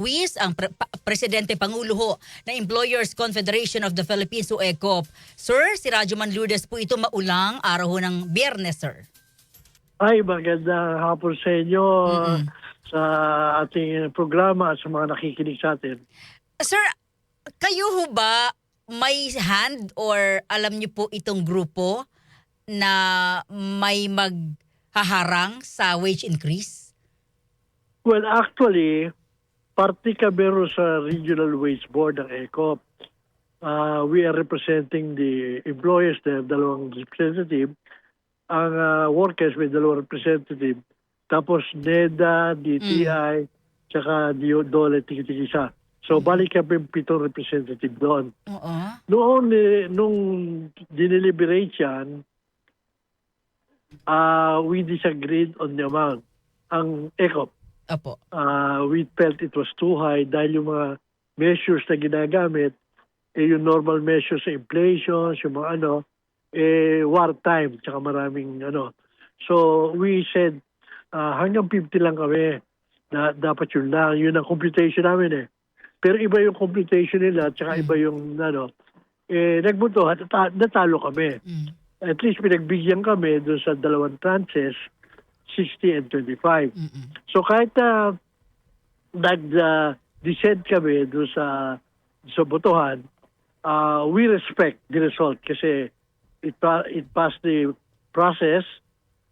Luis, ang Presidente Pangulo ho ng Employers Confederation of the Philippines o ECOP. Sir, si Radyo Man Lourdes po ito maulang araw ho ng Biyernes, sir. Ay, magandang hapon sa inyo sa ating programa at sa mga nakikinig sa atin. Sir, kayo ho ba may hand or alam niyo po itong grupo na may maghaharang sa wage increase? Well, actually, party kami ro sa Regional Wage Board ng ECOP. We are representing the employers there, dalawang representative. Ang workers may dalawang representative. Tapos NEDA, DTI, tsaka DOLE, tigit-isa. So, balik kami 7 representative doon. Oo. Nung dineliberate yan, we disagreed on the amount. Ang ECOP, Opo. we felt it was too high dahil yung mga measures na ginagamit, yung normal measures sa inflation, yung mga wartime, tsaka maraming So we said, hanggang 50 lang kami, na dapat yun lang. Yun ang computation namin eh. Pero iba yung computation nila, tsaka iba yung nagbuto, natalo kami. At least pinagbigyan kami doon sa dalawang tranches, 60 and 25. So kahit nag-dissent kami doon sa botohan, we respect the result kasi it passed the process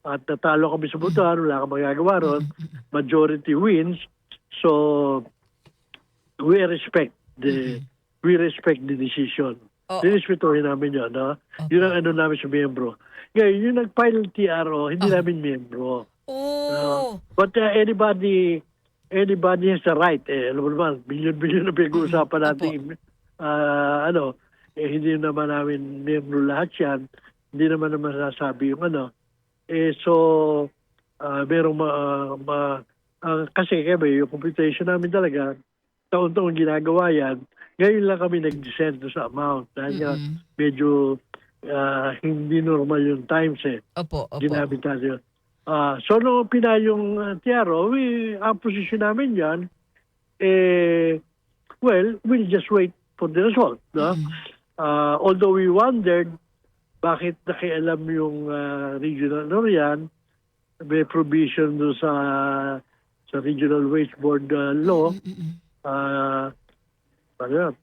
at natalo kami sa botohan, wala kang magagawa ron, majority wins. So we respect the decision. Dinispetuhin namin yun, no? Yun ang namin sa miyembro. Ngayon, yung nag-file ng TRO, hindi namin miyembro. But anybody has the right. Alam mo naman, bilyon-bilyon na pinag-uusapan natin. Hindi naman namin miyembro lahat yan. Hindi naman masasabi yung So, merong kasi kami, yung computation namin talaga, taon-taon ginagawa yan. Ngayon lang kami nag-descend sa amount. Dahil medyo hindi normal yung times eh. Opo. Ginamit natin yun. So, nung pinayong TRO, ang posisyon namin yan, we'll just wait for the result. No? Although we wondered, bakit nakialam yung regional yan, may provision doon sa Regional Wage Board law,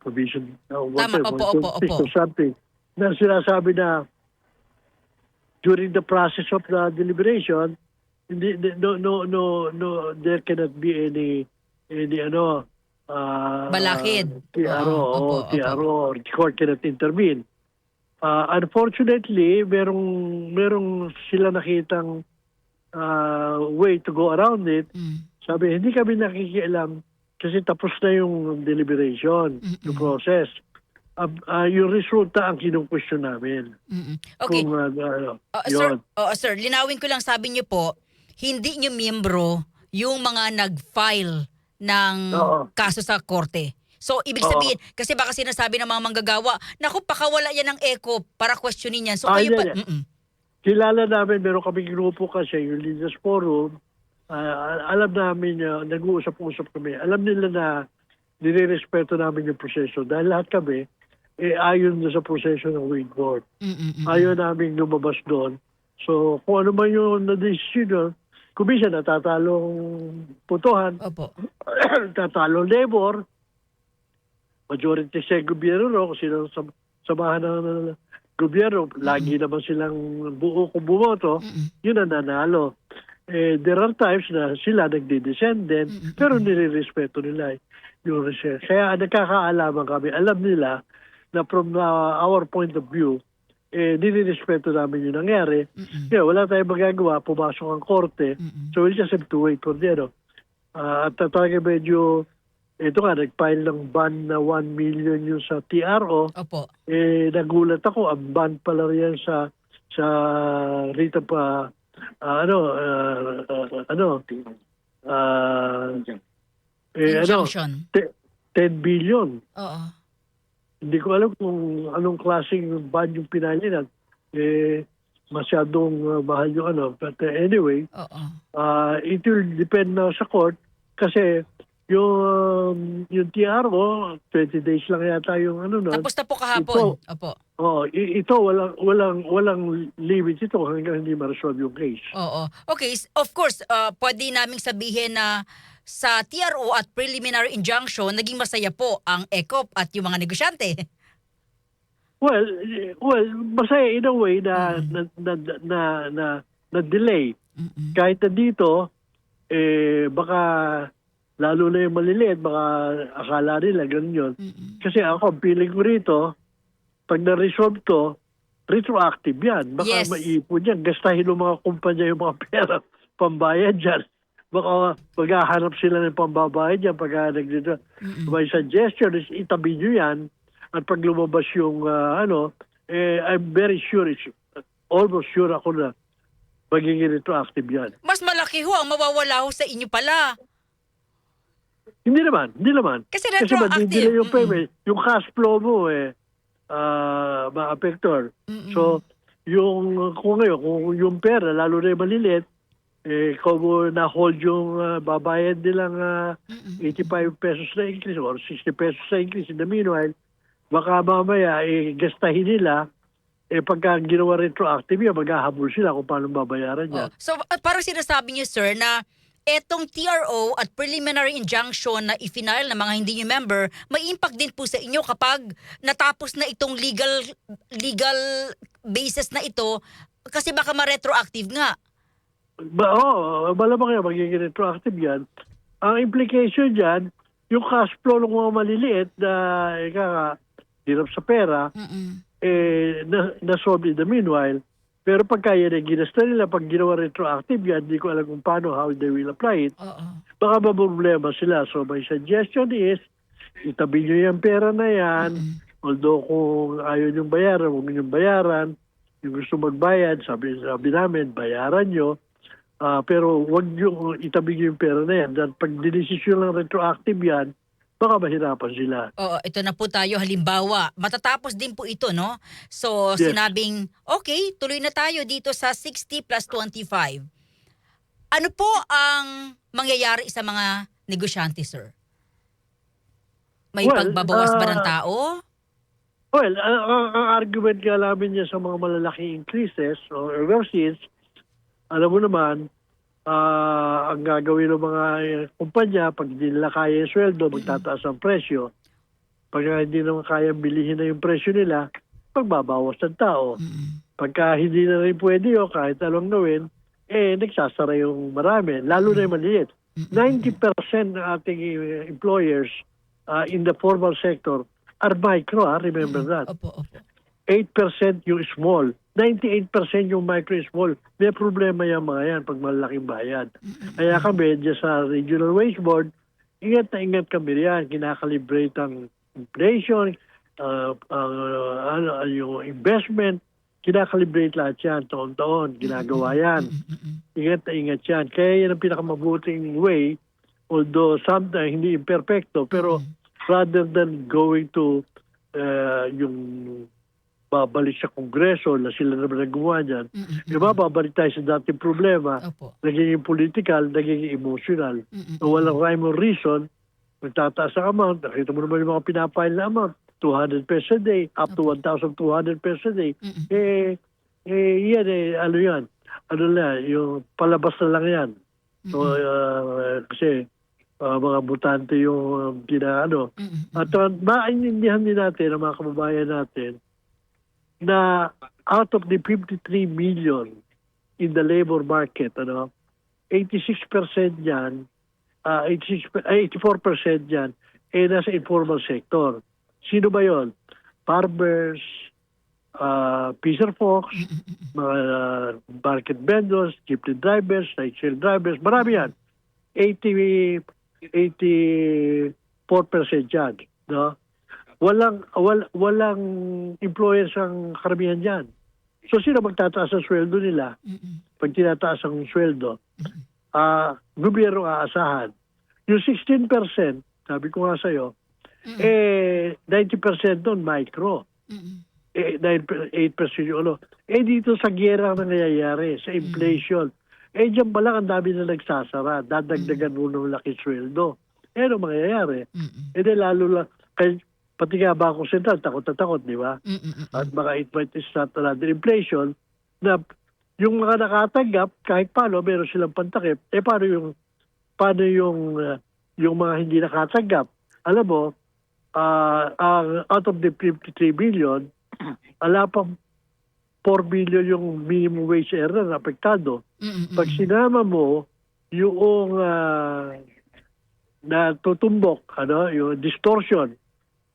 provision, Opo. something, na sinasabi na during the process of the deliberation, there cannot be any Balakid. TRO, or the court cannot intervene. Unfortunately, merong sila nakitang way to go around it. Sabi, hindi kami nakikialam kasi tapos na yung deliberation, yung process. Yung resulta ang kinu-question namin. Okay. Kung, sir, linawin ko lang, sabi niyo po, hindi niyo miyembro yung mga nag-file ng kaso sa korte. So, ibig sabihin, kasi baka sinasabi ng mga manggagawa, naku, pakawala yan ng ECOP para questionin yan. So, kayo pa... Kilala namin, meron kaming grupo kasi, yung Leaders Forum, alam namin, nag-uusap-usap kami, alam nila na nire-respeto namin yung proseso. Dahil lahat kami, ayon sa proseso ng Wage Board. Ayaw namin lumabas doon. So, kung ano man yung na-decision, kung minsan natatalong putuhan, tatalong labor, majority sa gobyerno, kung sila samahan ng gobyerno, lagi naman silang buo kung bumoto, yun ang nanalo. There are times na sila nagdi-descend din, pero nire-respeto nila yung research. Kaya nagkakaalaman kami, alam nila na from our point of view, nire-respeto namin yung nangyari. Kaya wala tayong magagawa, pumasok ang korte, so we'll just have to wait for them. At talaga medyo, ito nga, nag-file ng ban na 1 million yung sa TRO. Opo. Nagulat ako, ang ban pala riyan sa rita pa, Injunction. 10 billion. Oo. Hindi ko alam kung anong klaseng ban yung pinalinan. Masyadong mahal yung But anyway, it will depend na sa court kasi yung TRO, 20 days lang yata yung ano nun. Tapos na po kahapon. Opo. Ito walang limit ito hanggang hindi ma-resolve yung case. Oo. Okay, of course, pwede naming sabihin na sa TRO at preliminary injunction, naging masaya po ang ECOP at yung mga negosyante. Well, masaya in a way na na delay. Kahit na dito baka lalo na yung maliliit, baka akala nila ganun yun. Kasi ako, feeling ko rito, pag na-resolve to, retroactive yan. Baka Yes. maipon yan. Gastahin ng mga kumpanya yung mga pera, pambayad dyan. Baka maghahanap sila ng pambabayad dyan pagka nagdito. My suggestion is itabi nyo yan at pag lumabas yung I'm very sure, almost sure ako na magiging retroactive yan. Mas malaki ho ang mawawala ho sa inyo pala. Hindi naman. Kasi Kasi retroactive. hindi na yung payment. Yung cash flow mo ma-apektor. So, kung yung pera, lalo na yung maliliit, kung na-hold yung babayad nilang 85 pesos na increase or 60 pesos na increase in the meanwhile, baka mamaya gastahin nila, pagka ginawa retroactive yan, maghahabol sila kung paano babayaran yan. So, parang sinasabi niyo, sir, na etong TRO at preliminary injunction na i-final ng mga hindi nyo member, may impact din po sa inyo kapag natapos na itong legal basis na ito kasi baka ma-retroactive nga. Malamang yan, magiging retroactive yan. Ang implication dyan, yung cash flow ng mga maliliit na hirap sa pera, na-solve in the meanwhile. Pero pagka yan ay ginasta nila, pag ginawa retroactive yan, hindi ko alam kung paano, how they will apply it. Baka maproblema sila. So my suggestion is, itabi nyo yung pera na yan. Although kung ayaw yung bayaran, huwag yung bayaran. Yung gusto magbayad, sabi namin, bayaran nyo. Pero huwag nyo itabi nyo yung pera na yan. Dahil pag dinesisyon lang retroactive yan, baka mahirapan sila. Oo, ito na po tayo. Halimbawa, matatapos din po ito, no? So, Yes. sinabing, okay, tuloy na tayo dito sa 60 plus 25. Ano po ang mangyayari sa mga negosyante, sir? May Well, pagbabawas ba ng tao? Well, ang argument nga namin niya sa mga malalaking increases or reverses, alam mo naman, ang gagawin ng mga kumpanya, pag hindi nila kaya yung sweldo, magtataas ang presyo. Pag hindi naman kaya bilihin na yung presyo nila, pagbabawas ng tao. Pagka hindi na rin pwede o kahit anong gawin, nagsasara yung marami, lalo na yung maliit. 90% ng ating employers in the formal sector are micro, remember that. Opo. 8% yung small. 98% yung micro small. May problema yung mga yan pag malaking bayad. Kaya kami dyan sa Regional Wage Board, ingat na ingat kami riyan. Kinakalibrate ang inflation, yung investment, kinakalibrate lahat yan. Taon-taon, ginagawa yan. Ingat na ingat yan. Kaya yan ang pinakamabuting way, although sometimes hindi imperfecto, pero rather than going to yung babalik sa Kongreso na sila naman nagawa niyan, babalik tayo sa dating problema, Opo. nagiging political, nagiging emotional. So, walang rhyme or reason, magtataas ang amount, nakita mo naman yung mga pinapile na amount, 200 pesos a day, up to 1,200 pesos a day. Yan ano yan? Ano na, yung palabas na lang yan. So, kasi, mga butante yung pinaano. At maintindihan din natin ang mga kababayan natin na out of the 53 million in the labor market, 86% yan, 84% yan, nasa informal sector. Sino ba yon? Farmers, fisher folks, mga market vendors, jeepney drivers, rideshare drivers, marami yan. 84% yan, no? Walang employers ang karamihan diyan. So sino magtataas ang sweldo nila? Pag tinataas ang sweldo, gobyerno aasahan. Yung 16%, sabi ko nga sa'yo, 90% doon micro. 8% yung dito sa giyera ang nangyayari, sa inflation. Diyan pala ang dami na nagsasara. Dadagdagan mo ng laki sweldo. ano mangyayari? Mm-mm. E di lalo lang, kaya, pati nga Bangko Sentral, takot na takot, di ba? Mm-mm. At baka it might start another inflation na yung mga nakatanggap, kahit paano, meron silang pantakip. Paano yung mga hindi nakatanggap? Alam mo, out of the 53 billion, ala pa 4 billion yung minimum wage earner na apektado. Mm-mm. Pag sinama mo yung natutumbok, yung distortion,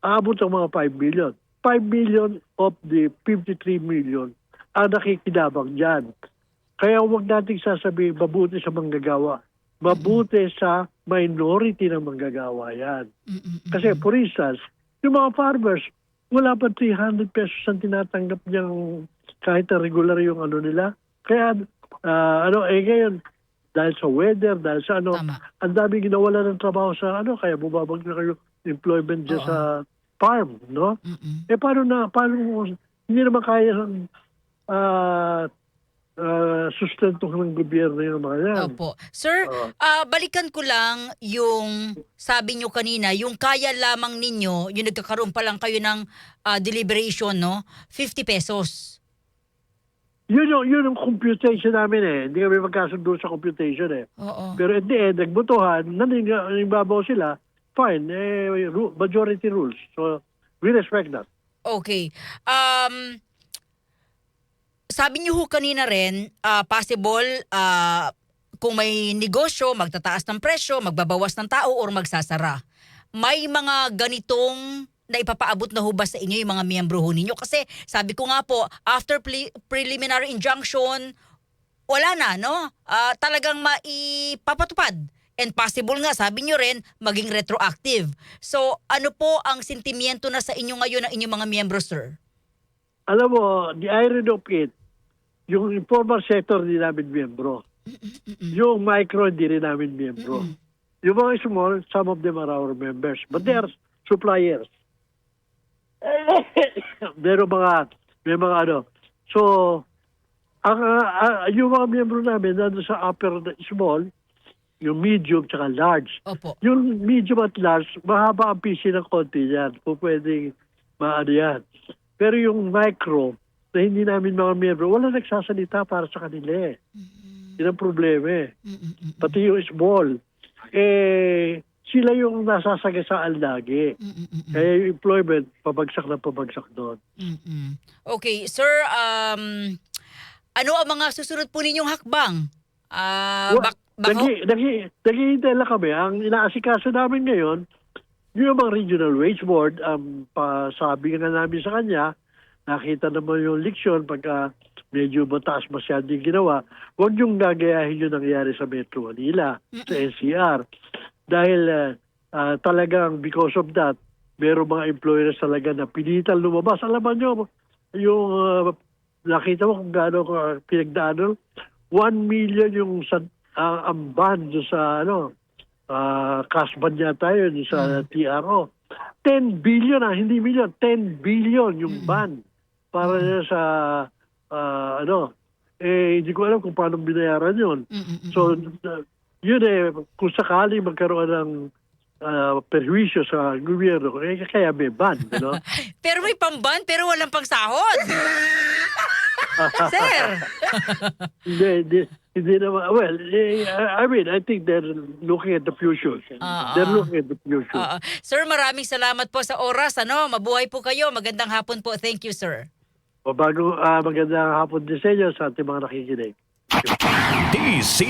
aabot ang mga 5 billion. 5 billion of the 53 million ang nakikinabang dyan. Kaya huwag nating sasabihin mabuti sa manggagawa. Mabuti sa minority ng manggagawa yan. Mm-mm. Kasi for instance, yung mga farmers, wala pa 300 pesos ang tinatanggap niyang kahit na regular yung nila. Kaya, ngayon, dahil sa weather, dahil sa Tama. ang daming ginawalan ng trabaho sa kaya bumabag na kayo employment dyan Oo. sa farm, no? Mm-mm. Paano, hindi naman kaya sustentuhan ng gobyerno yung mga yan. Opo. Sir, Oo. balikan ko lang yung sabi nyo kanina, yung kaya lamang ninyo, yung nagkakaroon pa lang kayo ng deliberation, no? 50 pesos. Yun yung computation namin eh. Hindi kami magkasundo sa computation eh. Oo. Pero at the end, nagbotohan, nanimbabaw sila, fine, majority rules. So, we respect that. Okay. Sabi niyo ho kanina rin, possible kung may negosyo, magtataas ng presyo, magbabawas ng tao or magsasara. May mga ganitong na ipapaabot na ho ba sa inyo yung mga miyembro ho ninyo? Kasi sabi ko nga po, after preliminary injunction, wala na, no? Talagang maipapatupad. And possible nga, sabi nyo rin, maging retroactive. So, ano po ang sentimiento na sa inyo ngayon ng inyong mga miyembro, sir? Alam mo, the irony of it, yung informal sector hindi namin miyembro. Yung micro hindi rin namin miyembro. Yung mga small, some of them are our members. But they are suppliers. May mga So, yung mga miyembro namin nandun sa upper small, yung medium tsaka large. Opo. Yung medium at large, mahaba ang PC ng konti yan. Kung pwedeng maano yan. Pero yung micro, na hindi namin mga miyembro, wala nagsasalita para sa kanila eh. Yan ang problema eh. Pati yung small, sila yung nasasagasaan lagi. Kaya yung employment, pabagsak na pabagsak doon. Okay, sir, ano ang mga susunod po ninyong hakbang? Naghihintay lang kami. Ang inaasikaso namin ngayon, yung mga regional wage board, pasabi nga namin sa kanya, nakita naman yung leksyon pagka medyo mataas masyado yung ginawa, huwag yung gagayahin yung nangyari sa Metro Manila, sa NCR. Dahil talagang because of that, meron mga employers talaga na pilitan lumabas. Alam nyo, yung nakita mo kung gaano pinagdaanan, 1 million yung ang ban sa cash ban niya tayo sa TRO. 10 billion hindi million, 10 billion yung ban para sa hindi ko alam kung paano binayaran yun. So, yun kung sakali magkaroon ng perwisyo sa gobyerno, kaya may ban, Pero may pamban, pero walang pangsahod. Sir. Hindi naman. Well, I mean, I think they're looking at the future. They're looking at the future. Sir, maraming salamat po sa oras. Mabuhay po kayo. Magandang hapon po. Thank you, sir. O bago magandang hapon din sa inyo sa ating mga nakikinig. DC